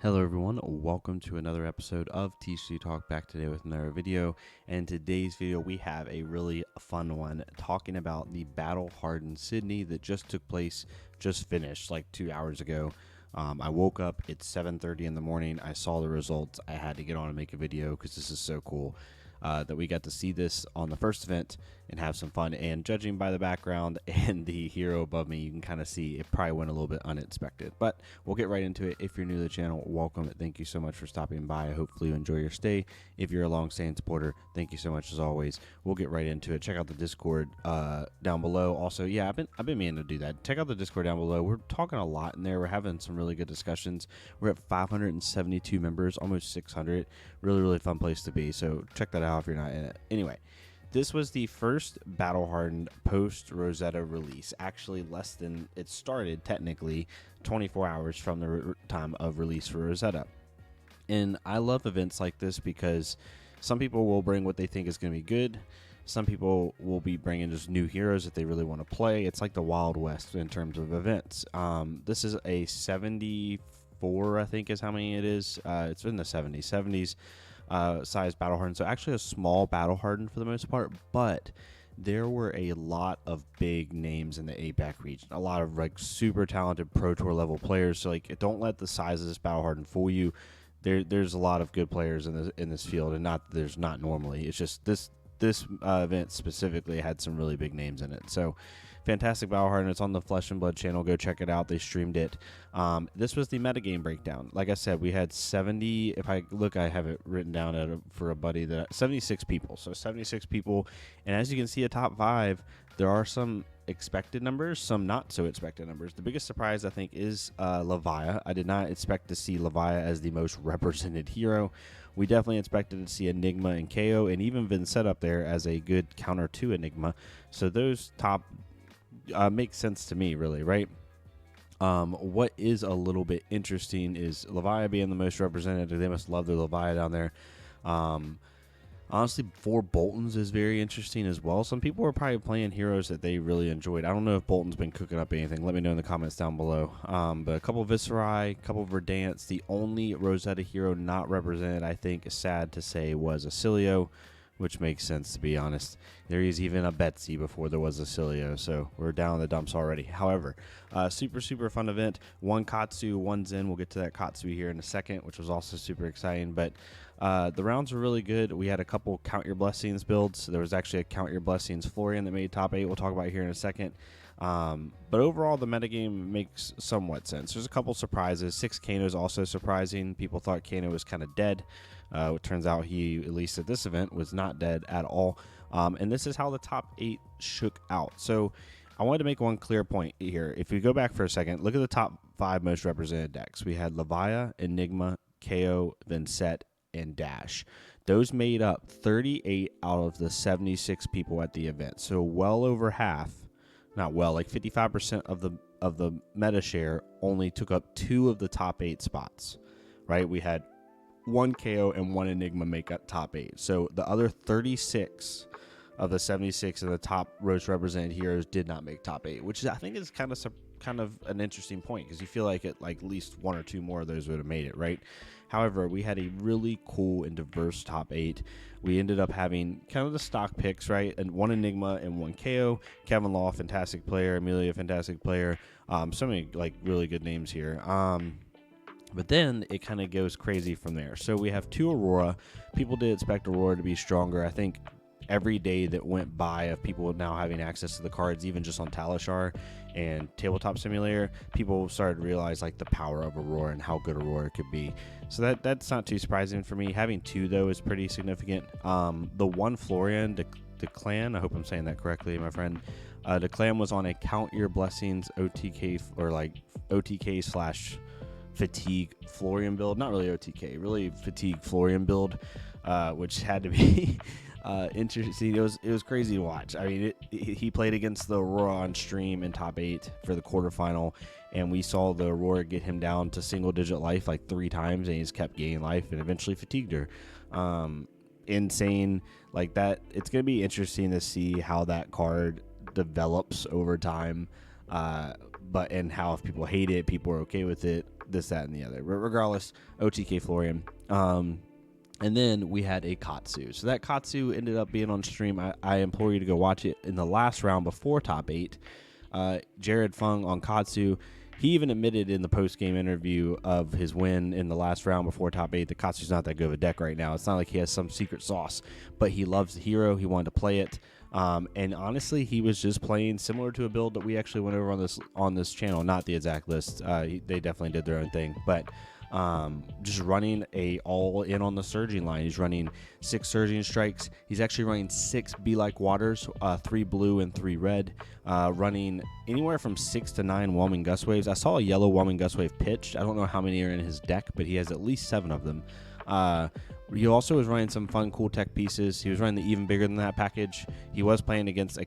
Hello everyone, welcome to another episode of TCG Talk, back today with another video. And today's video we have a really fun one talking about the Battle Hardened Sydney that just took place, just finished like 2 hours ago. I woke up, it's 7:30 in the morning, I saw the results, I had to get on and make a video because this is so cool. That we got to see this on the first event and have some fun. And judging by the background and the hero above me, you can kind of see it probably went a little bit unexpected. But we'll get right into it. If you're new to the channel, welcome. Thank you so much for stopping by. Hopefully you enjoy your stay. If you're a long-standing supporter, thank you so much as always. We'll get right into it. Check out the Discord down below. Also, yeah, I've been meaning to do that. Check out the Discord down below. We're talking a lot in there. We're having some really good discussions. We're at 572 members, almost 600. Really fun place to be. So check that out if you're not in it. Anyway, this was the first Battle Hardened post Rosetta release. Actually, less than it started, technically 24 hours from the time of release for Rosetta. And I love events like this because some people will bring what they think is going to be good. Some people will be bringing just new heroes that they really want to play. It's like the Wild West in terms of events. This is a 74, I think is how many it is. It's in the 70s size Battle Hardened. So actually a small Battle Hardened for the most part, but there were a lot of big names in the APAC region. A lot of like super talented Pro Tour level players. So like, don't let the size of this Battle Hardened fool you. There's a lot of good players in this field, and not there's not normally. It's just this event specifically had some really big names in it. So fantastic Battle Hardened. It's on the Flesh and Blood channel. Go check it out. They streamed it. This was the metagame breakdown. Like I said, we had 70. If I look, I have it written down for a buddy that 76 people. So 76 people, and as you can see, a top 5. There are some expected numbers, some not so expected numbers. The biggest surprise, I think, is Leviah. I did not expect to see Leviah as the most represented hero. We definitely expected to see Enigma and KO, and even Vincent up there as a good counter to Enigma. So those top make sense to me, really, right? What is a little bit interesting is Leviah being the most represented. They must love their Leviah down there. Honestly, 4 Boltons is very interesting as well. Some people are probably playing heroes that they really enjoyed. I don't know if Bolton's been cooking up anything. Let me know in the comments down below. But a couple Viscerai, a couple Verdants. The only Rosetta hero not represented, I think, sad to say, was Acilio, which makes sense, to be honest. There is even a Betsy before there was a Cilio, so we're down in the dumps already. However, super fun event. 1 Katsu, 1 Zen. We'll get to that Katsu here in a second, which was also super exciting. But the rounds were really good. We had a couple Count Your Blessings builds. There was actually a Count Your Blessings Florian that made top 8. We'll talk about here in a second. But overall, the metagame makes somewhat sense. There's a couple surprises. 6 Kano is also surprising. People thought Kano was kind of dead. It turns out he, at least at this event, was not dead at all. And this is how the top 8 shook out. So I wanted to make one clear point here. If we go back for a second, look at the top 5 most represented decks. We had Leviah, Enigma, KO, Vincent, and Dash. Those made up 38 out of the 76 people at the event. So well over half, not well, like 55% of the meta share only took up 2 of the top 8 spots, right? We had 1 KO and 1 Enigma make up top 8. So the other 36 of the 76 of the top most represented heroes did not make top 8, which I think is kind of an interesting point, because you feel like at least 1 or 2 more of those would have made it, right? However, we had a really cool and diverse top 8. We ended up having kind of the stock picks, right? And 1 Enigma and 1 KO. Kevin Law, fantastic player. Amelia, fantastic player. So many like really good names here. But then it kind of goes crazy from there. So we have 2 Aurora. People did expect Aurora to be stronger. I think every day that went by of people now having access to the cards, even just on Talishar and Tabletop Simulator, people started to realize like the power of Aurora and how good Aurora could be. So that's not too surprising for me. Having 2 though is pretty significant. The 1 Florian, the clan, I hope I'm saying that correctly, my friend. The clan was on a Count Your Blessings OTK, or like OTK / Fatigue Florian build. Not really OTK, really Fatigue Florian build, which had to be interesting. It was crazy to watch. I mean, he played against the Aurora on stream in top 8 for the quarterfinal, and we saw the Aurora get him down to single-digit life like 3 times, and he just kept gaining life and eventually fatigued her. Insane like that. It's going to be interesting to see how that card develops over time. And how if people hate it, people are okay with it. this, that, and the other. But regardless, OTK Florian. And then we had a Katsu. So that Katsu ended up being on stream. I implore you to go watch it in the last round before top 8. Jared Fung on Katsu. He even admitted in the post-game interview of his win in the last round before top 8 that Katsu's not that good of a deck right now. It's not like he has some secret sauce, but he loves the hero. He wanted to play it. And honestly, he was just playing similar to a build that we actually went over on this channel. Not the exact list. They definitely did their own thing, but just running a all in on the surging line. He's running 6 surging strikes. He's actually running 6 Be Like Waters, 3 blue and 3 red, running anywhere from 6 to 9 Whelming Gust Waves. I saw a yellow Whelming Gust Wave pitched. I don't know how many are in his deck, but he has at least 7 of them. He also was running some fun, cool tech pieces. He was running the Even Bigger Than That package. He was playing against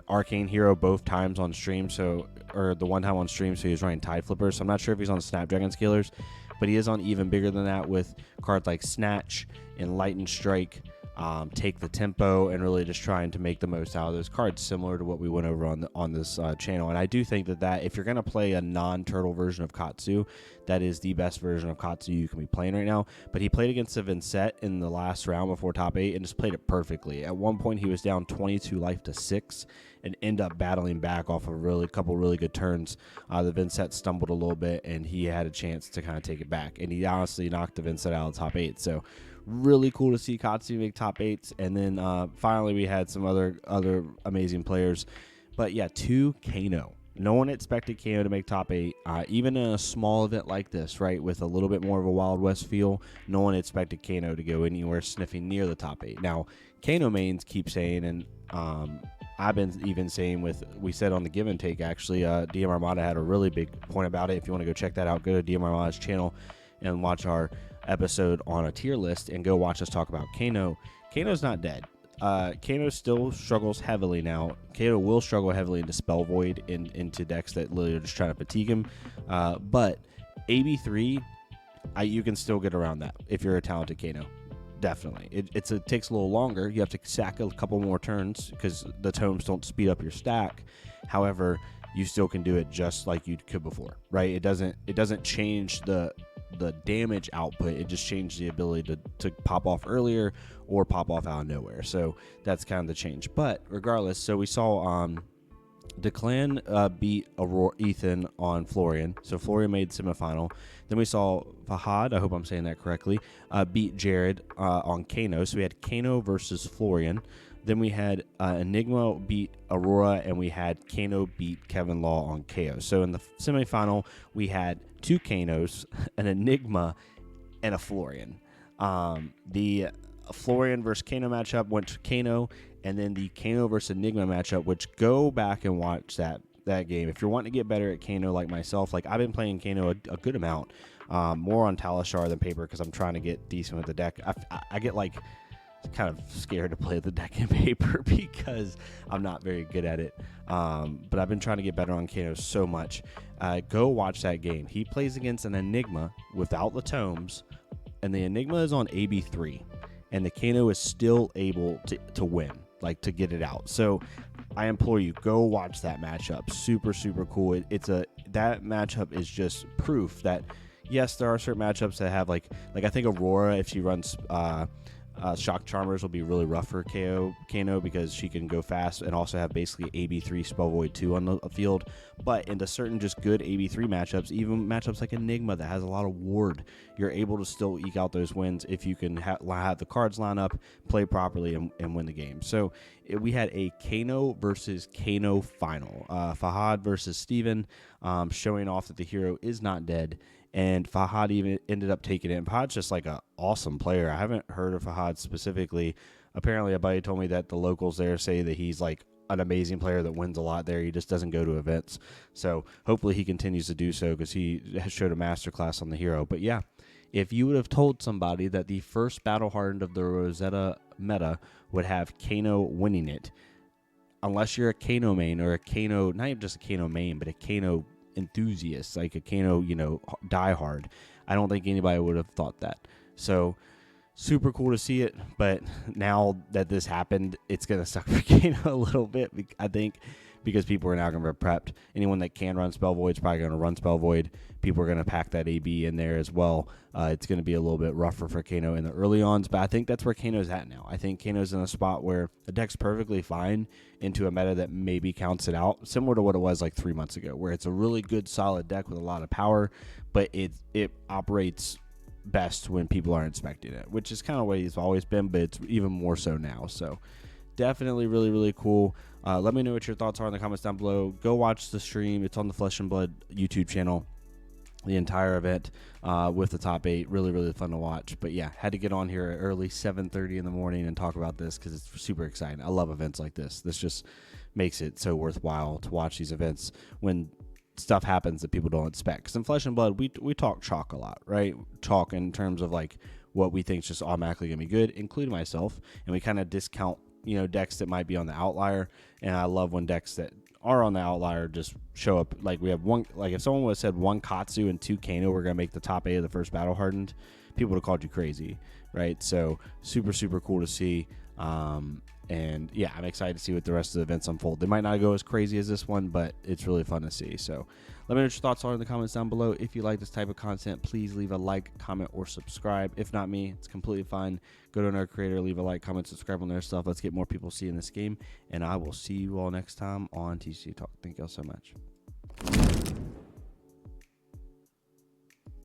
Arcane Hero both times on stream, or the one time on stream, so he was running Tide Flippers. So I'm not sure if he's on Snapdragon Scalers, but he is on Even Bigger Than That with cards like Snatch, Enlightened Strike, Take the Tempo, and really just trying to make the most out of those cards, similar to what we went over on this channel. And I do think that if you're going to play a non-turtle version of Katsu, that is the best version of Katsu you can be playing right now. But he played against a Vincent in the last round before top 8 and just played it perfectly. At one point, he was down 22 life to 6 and end up battling back off a couple really good turns. The Vincent stumbled a little bit, and he had a chance to kind of take it back. And he honestly knocked the Vincent out of the top 8. So really cool to see Katsu make top 8s. And then finally we had some other amazing players. But yeah, 2 Kano. No one expected Kano to make top 8. Even in a small event like this, right, with a little bit more of a Wild West feel, no one expected Kano to go anywhere sniffing near the top 8. Now, Kano mains keep saying, and I've been even saying we said on the Give and Take, actually, DM Armada had a really big point about it. If you want to go check that out, go to DM Armada's channel and watch our episode on a tier list and go watch us talk about Kano. Kano's not dead. Kano still struggles heavily now. Kano will struggle heavily into Spell Void into decks that literally are just trying to fatigue him. But AB3, you can still get around that if you're a talented Kano. Definitely. It takes a little longer. You have to sack a couple more turns because the tomes don't speed up your stack. However, you still can do it just like you could before, right? It doesn't change the damage output. It just changed the ability to pop off earlier or pop off out of nowhere. So that's kind of the change. But regardless, so we saw Declan beat Ethan on Florian. So Florian made semifinal. Then we saw Fahad, I hope I'm saying that correctly, beat Jared on Kano. So we had Kano versus Florian. Then we had Enigma beat Aurora, and we had Kano beat Kevin Law on KO. So in the semifinal, we had 2 Kanos, an Enigma, and a Florian. The Florian versus Kano matchup went to Kano, and then the Kano versus Enigma matchup, which go back and watch that game. If you're wanting to get better at Kano like myself, like I've been playing Kano a good amount, more on Talishar than paper because I'm trying to get decent with the deck. I get like kind of scared to play the deck in paper because I'm not very good at it. But I've been trying to get better on Kano so much. Go watch that game. He plays against an Enigma without the tomes, and the Enigma is on AB3, and the Kano is still able to win, like to get it out. So I implore you, go watch that matchup. Super, super cool. That matchup is just proof that yes, there are certain matchups that have like I think Aurora, if she runs Shock Charmers, will be really rough for Kano because she can go fast and also have basically AB3 Spell Void 2 on the field. But into certain just good AB3 matchups, even matchups like Enigma that has a lot of ward, you're able to still eke out those wins if you can have the cards line up, play properly, and win the game. So we had a Kano versus Kano final. Fahad versus Steven, showing off that the hero is not dead. And Fahad even ended up taking it. And Fahad's just like an awesome player. I haven't heard of Fahad specifically. Apparently, a buddy told me that the locals there say that he's like an amazing player that wins a lot there. He just doesn't go to events. So hopefully he continues to do so because he has showed a masterclass on the hero. But yeah, if you would have told somebody that the first Battle Hardened of the Rosetta meta would have Kano winning it, unless you're a Kano main or a Kano, not even just a Kano main, but a Kano enthusiast, like a Kano, diehard, I don't think anybody would have thought that. So super cool to see it, but now that this happened, it's gonna suck for Kano a little bit, I think, because people are now going to be prepped. Anyone that can run Spell Void is probably going to run Spell Void. People are going to pack that AB in there as well. It's going to be a little bit rougher for Kano in the early ons, but I think that's where Kano's at now. I think Kano's in a spot where the deck's perfectly fine into a meta that maybe counts it out, similar to what it was like 3 months ago, where it's a really good, solid deck with a lot of power, but it operates best when people aren't expecting it, which is kind of what he's always been, but it's even more so now. So definitely really, really cool. Let me know what your thoughts are in the comments down below. Go watch the stream. It's on the Flesh and Blood YouTube channel, the entire event with the top 8. Really, really fun to watch. But yeah, had to get on here at early 7:30 in the morning and talk about this because it's super exciting. I love events like this. This just makes it so worthwhile to watch these events when stuff happens that people don't expect. Because in Flesh and Blood, we talk chalk a lot, right? Chalk in terms of like what we think is just automatically going to be good, including myself. And we kind of discount, decks that might be on the outlier. And I love when decks that are on the outlier just show up. Like we have one, like if someone would have said 1 Katsu and 2 Kano we're going to make the top 8 of the first battle hardened, people would have called you crazy, right? So super, super cool to see. And yeah, I'm excited to see what the rest of the events unfold. They might not go as crazy as this one, but it's really fun to see. So let me know what your thoughts are in the comments down below. If you like this type of content, please leave a like, comment, or subscribe. If not me, it's completely fine. Go to another creator, leave a like, comment, subscribe on their stuff. Let's get more people seeing this game. And I will see you all next time on TCG Talk. Thank you all so much.